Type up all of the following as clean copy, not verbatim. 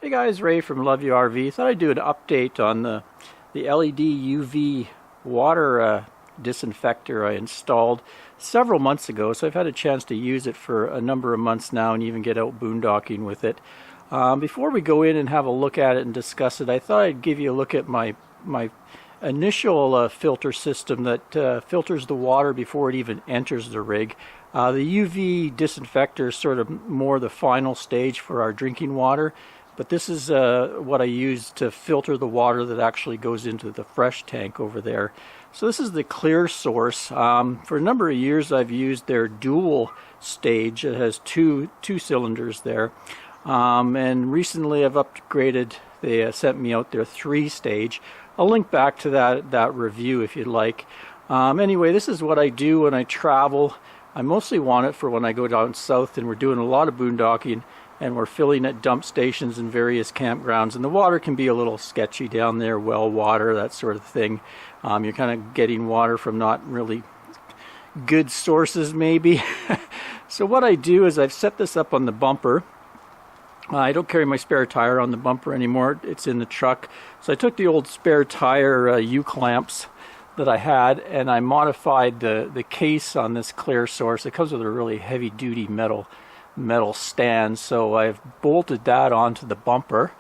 Hey guys, Ray from Love You RV. Thought I'd do an update on the LED UV water disinfector I installed several months ago. So I've had a chance to use it for a number of months now and even get out boondocking with it. Before we go in and have a look at it and discuss it, I thought I'd give you a look at my initial filter system that filters the water before it even enters the rig. The UV disinfector is sort of more the final stage for our drinking water. But this is what I use to filter the water that actually goes into the fresh tank over there. So this is the Clearsource. For a number of years I've used their dual stage. It has two cylinders there. And recently I've upgraded. They sent me out their 3-stage. I'll link back to that review if you'd like. Anyway, this is what I do when I travel. I mostly want it for when I go down south and we're doing a lot of boondocking. And we're filling at dump stations and various campgrounds, and the water can be a little sketchy down there, well water, that sort of thing. You're kind of getting water from not really good sources maybe. So what I do is I've set this up on the bumper. I don't carry my spare tire on the bumper anymore, it's in the truck. So I took the old spare tire U-clamps that I had and I modified the case on this Clearsource. It comes with a really heavy duty metal stand, so I've bolted that onto the bumper,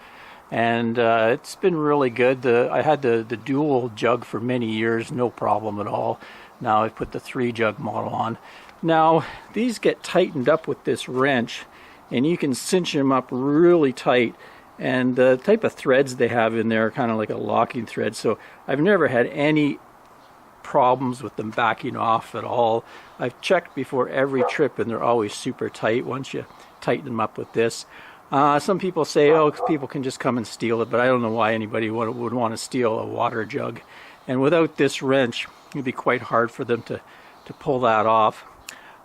and it's been really good. I had the dual jug for many years, no problem at all. Now I've put the 3-jug model on. Now these get tightened up with this wrench, and you can cinch them up really tight, and the type of threads they have in there are kind of like a locking thread, so I've never had any problems with them backing off at all. I've checked before every trip and they're always super tight once you tighten them up with this. Some people say, oh, people can just come and steal it, but I don't know why anybody would want to steal a water jug. And without this wrench, it'd be quite hard for them to pull that off.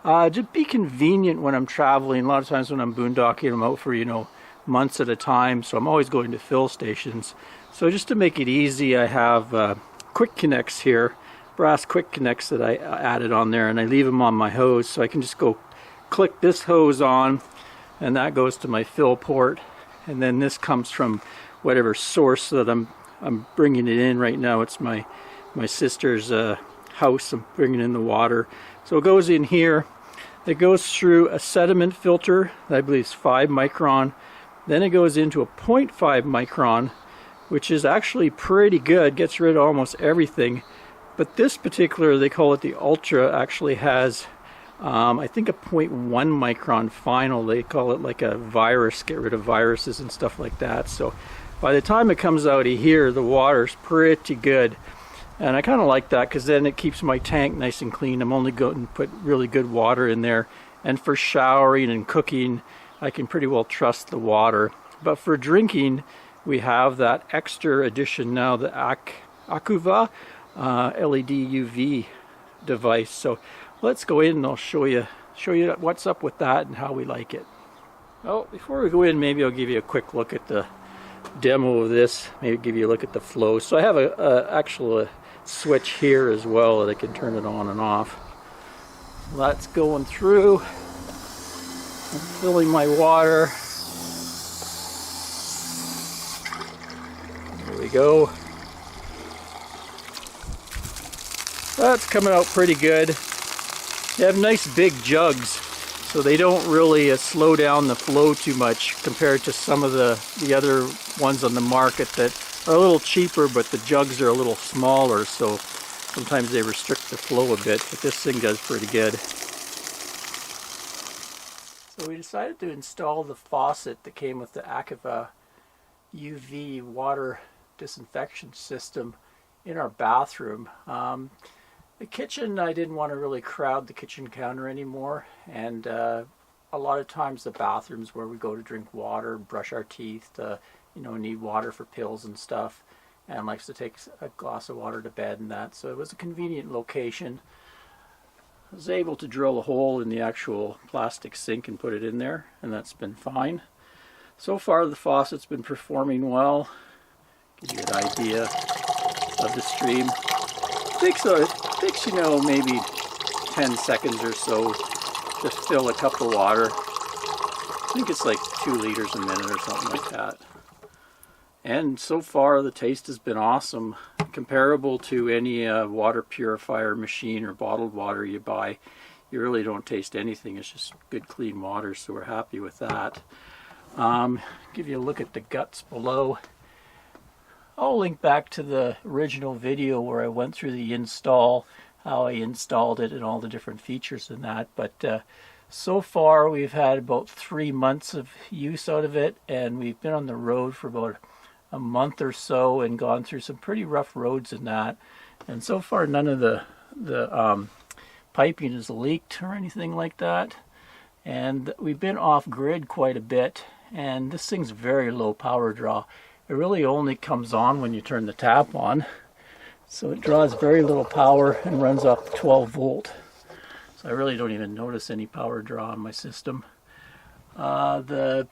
Just be convenient when I'm traveling. A lot of times when I'm boondocking, I'm out for, months at a time, so I'm always going to fill stations. So just to make it easy, I have quick connects here. Brass quick connects that I added on there, and I leave them on my hose, so I can just go click this hose on and that goes to my fill port, and then this comes from whatever source that I'm bringing it in. Right now it's my sister's house. I'm bringing in the water, so it goes in here. It goes through a sediment filter that I believe is 5 micron, then it goes into a 0.5 micron, which is actually pretty good, gets rid of almost everything. But this particular, they call it the Ultra, actually has, I think, a 0.1 micron final. They call it like a virus, get rid of viruses and stuff like that. So by the time it comes out of here, the water's pretty good. And I kind of like that because then it keeps my tank nice and clean. I'm only going to put really good water in there. And for showering and cooking, I can pretty well trust the water. But for drinking, we have that extra addition now, the Acuva LED UV device. So let's go in and I'll show you what's up with that and how we like it. Oh, before we go in, maybe I'll give you a quick look at the demo of this, maybe give you a look at the flow. So I have a actual switch here as well that I can turn it on and off. That's going through. I'm filling my water. There we go. That's coming out pretty good. They have nice big jugs, so they don't really slow down the flow too much compared to some of the other ones on the market that are a little cheaper, but the jugs are a little smaller, so sometimes they restrict the flow a bit, but this thing does pretty good. So we decided to install the faucet that came with the Acuva UV water disinfection system in our bathroom. The kitchen, I didn't want to really crowd the kitchen counter anymore, and a lot of times the bathrooms where we go to drink water, brush our teeth, need water for pills and stuff, and likes to take a glass of water to bed and that, so it was a convenient location. I was able to drill a hole in the actual plastic sink and put it in there, and that's been fine. So far the faucet's been performing well. Give you an idea of the stream. It takes maybe 10 seconds or so to fill a cup of water. I think it's like 2 liters a minute or something like that. And so far the taste has been awesome, comparable to any water purifier machine or bottled water you buy. You really don't taste anything. It's just good clean water, so we're happy with that. Give you a look at the guts below. I'll link back to the original video where I went through the install, how I installed it and all the different features in that. But so far we've had about 3 months of use out of it, and we've been on the road for about a month or so and gone through some pretty rough roads in that. And so far none of the piping has leaked or anything like that. And we've been off grid quite a bit, and this thing's very low power draw. It really only comes on when you turn the tap on. So it draws very little power and runs off 12 volt. So I really don't even notice any power draw on my system. The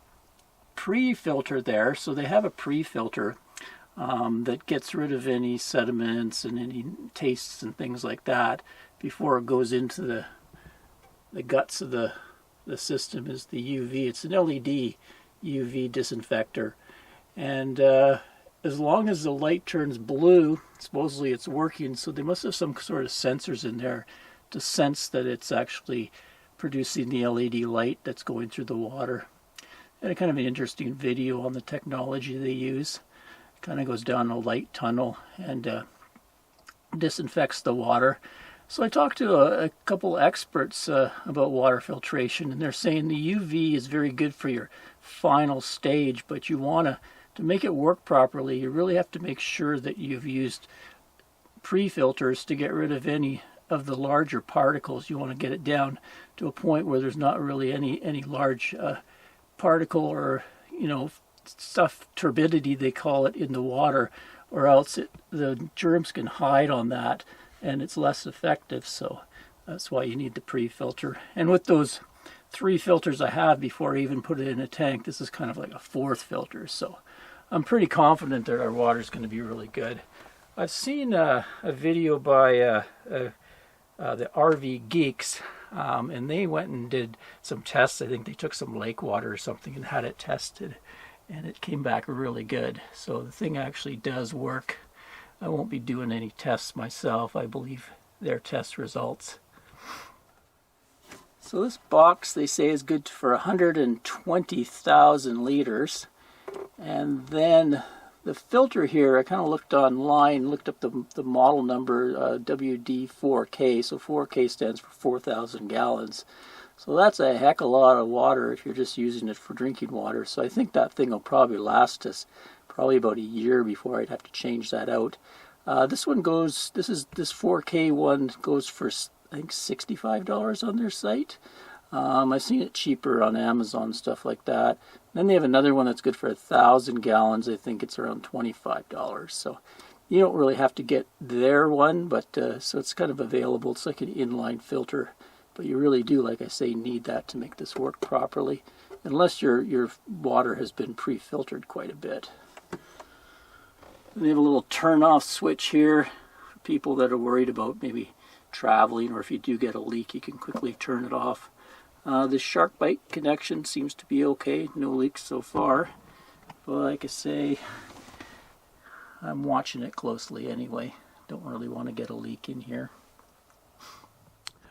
pre-filter there, so they have a pre-filter that gets rid of any sediments and any tastes and things like that before it goes into the guts of the system. Is the UV. It's an LED UV disinfector, and as long as the light turns blue, supposedly it's working. So they must have some sort of sensors in there to sense that it's actually producing the LED light that's going through the water. And a kind of an interesting video on the technology they use. It kind of goes down a light tunnel and disinfects the water. So I talked to a couple experts about water filtration, and they're saying the UV is very good for your final stage, but you want to make it work properly, you really have to make sure that you've used pre-filters to get rid of any of the larger particles. You want to get it down to a point where there's not really any large particle or, you know, stuff, turbidity they call it, in the water, or else the germs can hide on that and it's less effective. So that's why you need the pre-filter. And with those 3 filters I have before I even put it in a tank, this is kind of like a 4th filter. So I'm pretty confident that our water is going to be really good. I've seen a video by the RV Geeks, and they went and did some tests. I think they took some lake water or something and had it tested, and it came back really good. So the thing actually does work. I won't be doing any tests myself. I believe their test results. So this box, they say, is good for 120,000 liters. And then the filter here, I kind of looked online, looked up the model number, WD4K. So 4K stands for 4,000 gallons. So that's a heck of a lot of water if you're just using it for drinking water. So I think that thing will probably last us probably about a year before I'd have to change that out. This one goes, this 4K one goes for, I think, $65 on their site. I've seen it cheaper on Amazon, stuff like that. Then they have another one that's good for 1,000 gallons. I think it's around $25. So you don't really have to get their one, but so it's kind of available. It's like an inline filter, but you really do, like I say, need that to make this work properly, unless your water has been pre-filtered quite a bit. And they have a little turn-off switch here for people that are worried about maybe traveling, or if you do get a leak, you can quickly turn it off. The shark bite connection seems to be okay. No leaks so far. But like I say, I'm watching it closely anyway. Don't really want to get a leak in here.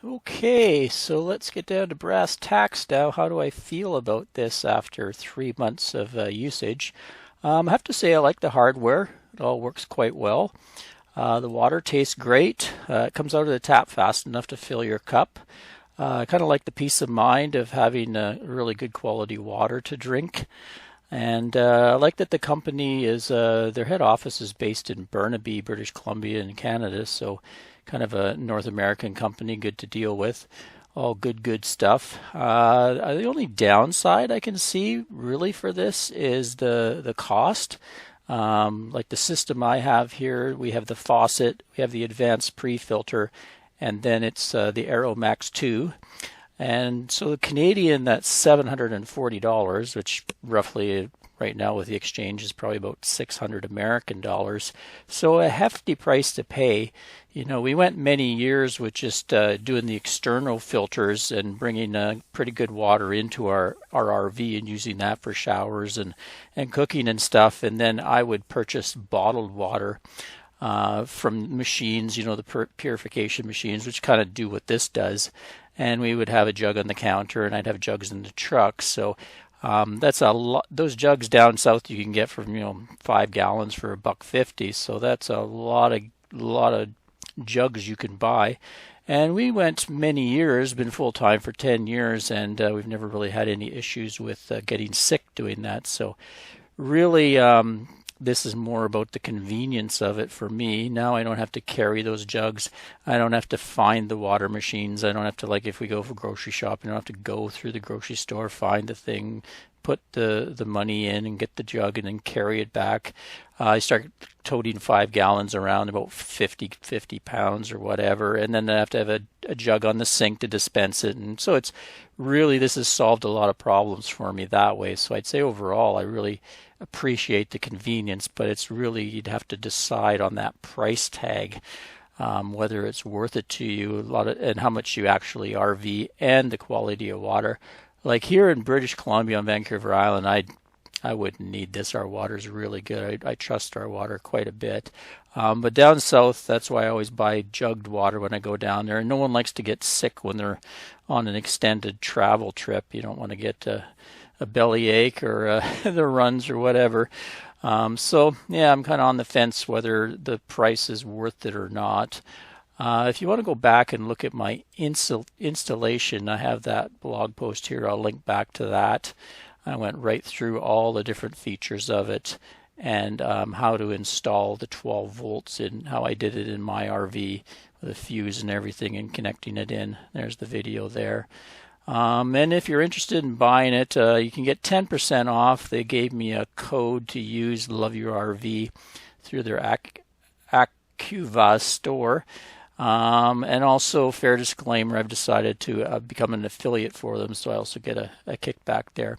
Okay, so let's get down to brass tacks now. How do I feel about this after 3 months of usage? I have to say I like the hardware. It all works quite well. The water tastes great. It comes out of the tap fast enough to fill your cup. I kind of like the peace of mind of having really good quality water to drink. And I like that the company is, their head office is based in Burnaby, British Columbia in Canada. So kind of a North American company, good to deal with. All good stuff. The only downside I can see really for this is the cost. Like the system I have here, we have the faucet, we have the advanced pre-filter, and then it's the ArrowMax 2. And so the Canadian, that's $740, which roughly right now with the exchange is probably about 600 American dollars. So a hefty price to pay. You know, we went many years with just doing the external filters and bringing pretty good water into our RV and using that for showers and cooking and stuff. And then I would purchase bottled water from machines, you know, the purification machines, which kind of do what this does. And we would have a jug on the counter, and I'd have jugs in the truck. So that's a lot. Those jugs down south you can get from, you know, 5 gallons for $1.50. So that's a lot of jugs you can buy. And we went many years, been full time for 10 years, and we've never really had any issues with getting sick doing that. So really, this is more about the convenience of it for me. Now I don't have to carry those jugs. I don't have to find the water machines. I don't have to, like if we go for grocery shopping, I don't have to go through the grocery store, find the thing, put the money in and get the jug and then carry it back. I start toting 5 gallons around, about 50 pounds or whatever, and then I have to have a jug on the sink to dispense it. And so it's really, this has solved a lot of problems for me that way. So I'd say overall I really appreciate the convenience, but it's really, you'd have to decide on that price tag, whether it's worth it to you, and how much you actually RV, and the quality of water. Like here in British Columbia on Vancouver Island, I wouldn't need this. Our water's really good. I trust our water quite a bit. But down south, that's why I always buy jugged water when I go down there. And no one likes to get sick when they're on an extended travel trip. You don't want to get a bellyache or the runs or whatever. So yeah, I'm kind of on the fence whether the price is worth it or not. If you want to go back and look at my installation, I have that blog post here. I'll link back to that. I went right through all the different features of it and how to install the 12 volts and how I did it in my RV with a fuse and everything and connecting it in. There's the video there. And if you're interested in buying it, you can get 10% off. They gave me a code to use, Love Your RV, through their Acuva store. And also, fair disclaimer, I've decided to become an affiliate for them, so I also get a kickback there.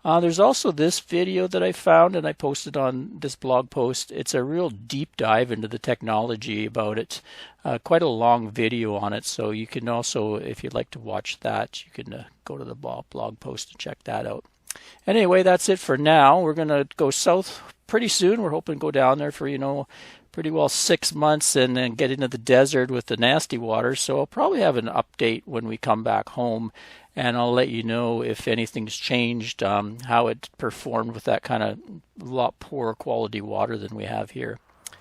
There's also this video that I found, and I posted on this blog post. It's a real deep dive into the technology about it. Quite a long video on it, so you can also, if you'd like to watch that, you can go to the blog post and check that out. Anyway, that's it for now. We're going to go south pretty soon. We're hoping to go down there for, you know, pretty well 6 months and then get into the desert with the nasty water. So I'll probably have an update when we come back home, and I'll let you know if anything's changed, how it performed with that kind of lot poorer quality water than we have here.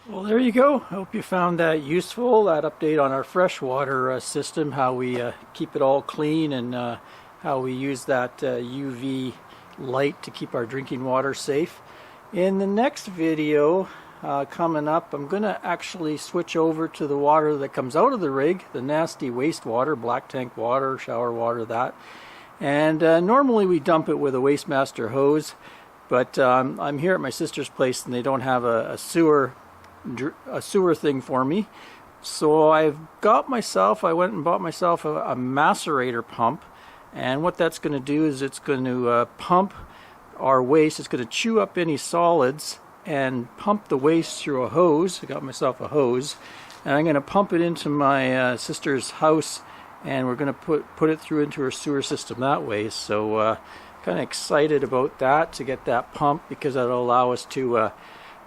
Well, there you go. I hope you found that useful, that update on our freshwater system, how we keep it all clean, and how we use that UV light to keep our drinking water safe. In the next video coming up, I'm going to actually switch over to the water that comes out of the rig, the nasty wastewater, black tank water, shower water, that. And normally we dump it with a Wastemaster hose, but I'm here at my sister's place and they don't have a sewer thing for me. So I went and bought myself a Macerator pump, and what that's going to do is it's going to pump our waste. It's going to chew up any solids and pump the waste through a hose. I got myself a hose, and I'm going to pump it into my sister's house, and we're going to put it through into her sewer system that way. So kind of excited about that, to get that pump, because that'll allow us to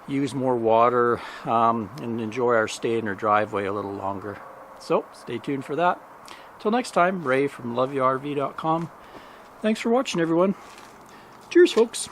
use more water and enjoy our stay in her driveway a little longer. So stay tuned for that. Till next time, Ray from loveyourrv.com. Thanks for watching, everyone. Cheers, folks.